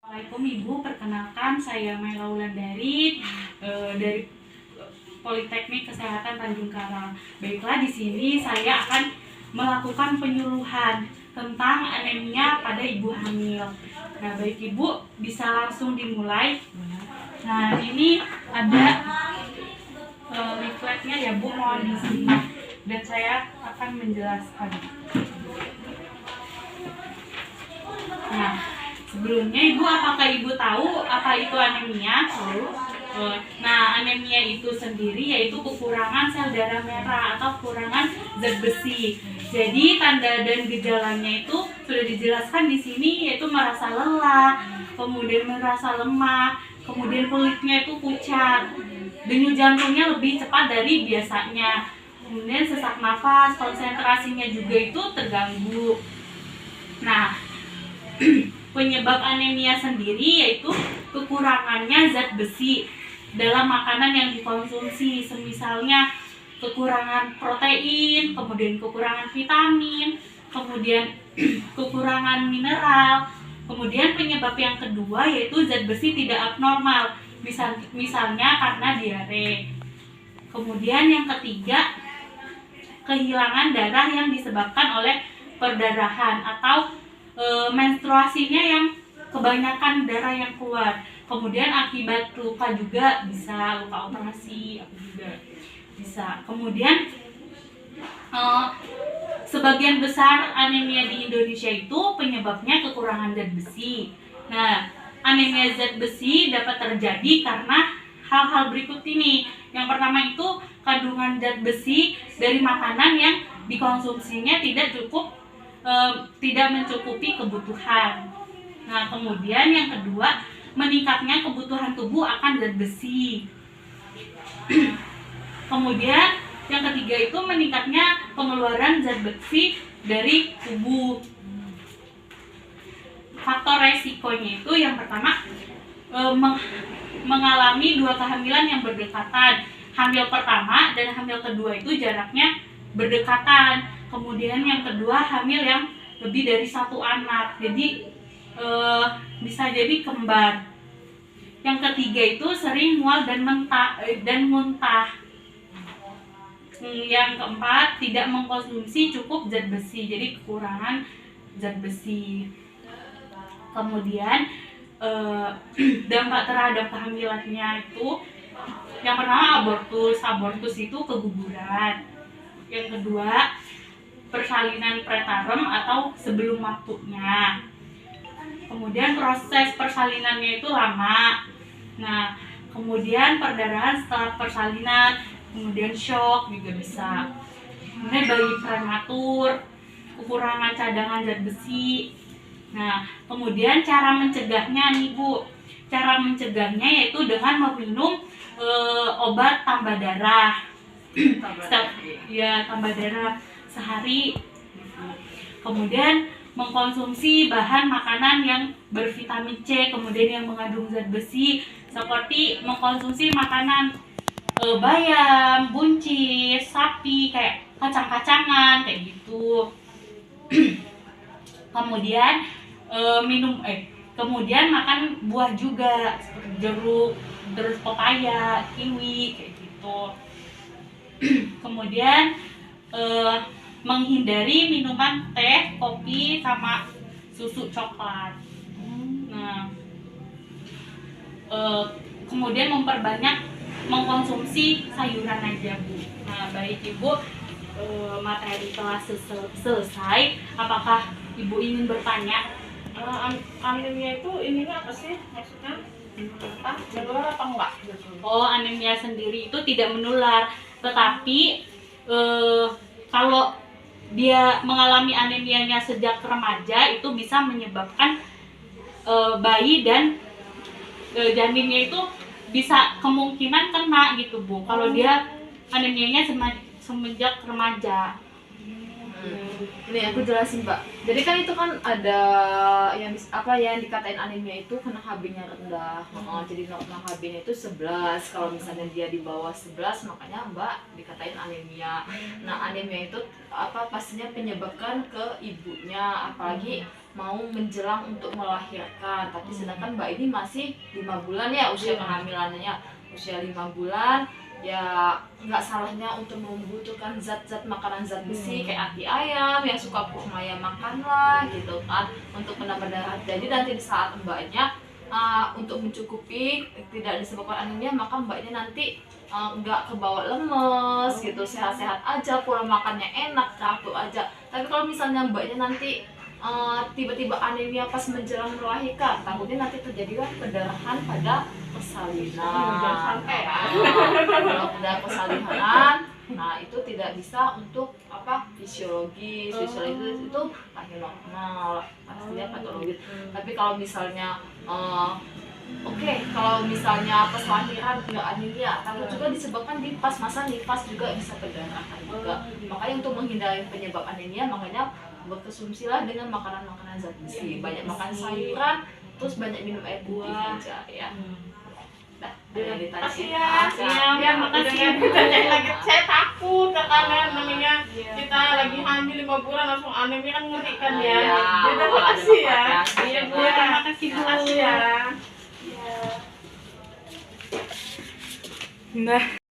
Assalamualaikum Ibu, perkenalkan saya Maila Wulandari dari Politeknik Kesehatan Tanjung Karang. Baiklah, di sini saya akan melakukan penyuluhan tentang anemia pada ibu hamil. Nah, baik Ibu, bisa langsung dimulai. Nah, ini ada leafletnya ya Bu, mohon disimak dan saya akan menjelaskan. Nah, sebelumnya Ibu, apakah Ibu tahu apa itu anemia? Nah, anemia itu sendiri yaitu kekurangan sel darah merah atau kekurangan zat besi. Jadi tanda dan gejalanya itu sudah dijelaskan di sini, yaitu merasa lelah, kemudian merasa lemah, kemudian kulitnya itu pucat, denyut jantungnya lebih cepat dari biasanya, kemudian sesak nafas, konsentrasinya juga itu terganggu. Nah, penyebab anemia sendiri yaitu kekurangannya zat besi dalam makanan yang dikonsumsi, semisalnya kekurangan protein, kemudian kekurangan vitamin, kemudian kekurangan mineral. Kemudian penyebab yang kedua yaitu zat besi tidak abnormal, misalnya karena diare. Kemudian yang ketiga, kehilangan darah yang disebabkan oleh perdarahan atau menstruasinya yang kebanyakan darah yang keluar. Kemudian akibat luka juga bisa, luka operasi apa juga bisa. Kemudian sebagian besar anemia di Indonesia itu penyebabnya kekurangan zat besi. Nah, anemia zat besi dapat terjadi karena hal-hal berikut ini. Yang pertama itu kandungan zat besi dari makanan yang dikonsumsinya tidak mencukupi kebutuhan. Nah, kemudian yang kedua, meningkatnya kebutuhan tubuh akan zat besi. Kemudian yang ketiga itu meningkatnya pengeluaran zat besi dari tubuh. Faktor resikonya itu yang pertama, mengalami 2 kehamilan yang berdekatan. Hamil pertama dan hamil kedua itu jaraknya berdekatan. Kemudian yang kedua, hamil yang lebih dari 1 anak, jadi bisa jadi kembar. Yang ketiga itu sering mual dan muntah. Yang keempat, tidak mengkonsumsi cukup zat besi, jadi kekurangan zat besi. Kemudian dampak terhadap kehamilannya itu, yang pertama abortus itu keguguran. Yang kedua, persalinan preterm atau sebelum waktunya. Kemudian proses persalinannya itu lama. Nah, kemudian perdarahan setelah persalinan, kemudian shock juga bisa. Kemudian bayi prematur, kekurangan cadangan zat besi. Nah, kemudian cara mencegahnya nih Bu. Cara mencegahnya yaitu dengan meminum obat tambah darah. Tambah darah sehari. Kemudian mengkonsumsi bahan makanan yang bervitamin C, kemudian yang mengandung zat besi, seperti mengkonsumsi makanan bayam, buncis, sapi, kayak kacang-kacangan kayak gitu. Kemudian kemudian makan buah juga, seperti jeruk, terus pepaya, kiwi kayak gitu. Kemudian menghindari minuman teh, kopi, sama susu coklat. Nah, kemudian memperbanyak mengkonsumsi sayuran aja Bu. Nah, baik Ibu, materi kelas selesai. Apakah Ibu ingin bertanya? Anemia itu ininya apa sih? Maksudnya menular apa enggak? Oh, anemia sendiri itu tidak menular, tetapi kalau dia mengalami anemianya sejak remaja itu bisa menyebabkan bayi dan janinnya itu bisa kemungkinan kena gitu Bu. Kalau dia anemianya semenjak remaja. Nih aku jelasin Pak. Jadi kan itu kan ada yang dikatain anemia itu karena HB-nya rendah. Jadi normal HB-nya itu 11. Kalau misalnya dia di bawah 11 makanya Mbak dikatain anemia. Nah, anemia itu pastinya penyebabkan ke ibunya, apalagi mau menjelang untuk melahirkan, tapi sedangkan Mbak ini masih 5 bulan ya usia kehamilannya, usia 5 bulan ya nggak salahnya untuk membutuhkan zat-zat makanan zat besi kayak hati ayam yang suka kurma ya makanlah gitu kan untuk menambah darah. Jadi nanti di saat mbaknya untuk mencukupi tidak disebabkan anemia, maka mbaknya nanti nggak kebawa lemes gitu, sehat-sehat aja, pola makannya enak, teratur aja. Tapi kalau misalnya mbaknya nanti tiba-tiba anemia pas menjelang melahirkan, takutnya nanti terjadilah perdarahan pada persalinan. Jangan sampai ya. Kalau udah persalinan, nah itu tidak bisa untuk fisiologis itu lahir normal, pastinya patologis. Tapi kalau misalnya kalau misalnya pas lahiran nggak anemia, takut juga disebabkan di pas masa nifas juga bisa perdarahan juga. Makanya untuk menghindari penyebab anemia, makanya berkonsumsilah dengan makanan-makanan zat besi, banyak makan sayuran, terus banyak minum air putih aja ya. Makasih ya, makasih. Ditanya lagi, saya takut karena namanya kita lagi hamil 5 bulan langsung anemia kan ngeri kan ya. Jadi makasih ya. Iya Bu, makasih ya. Nah.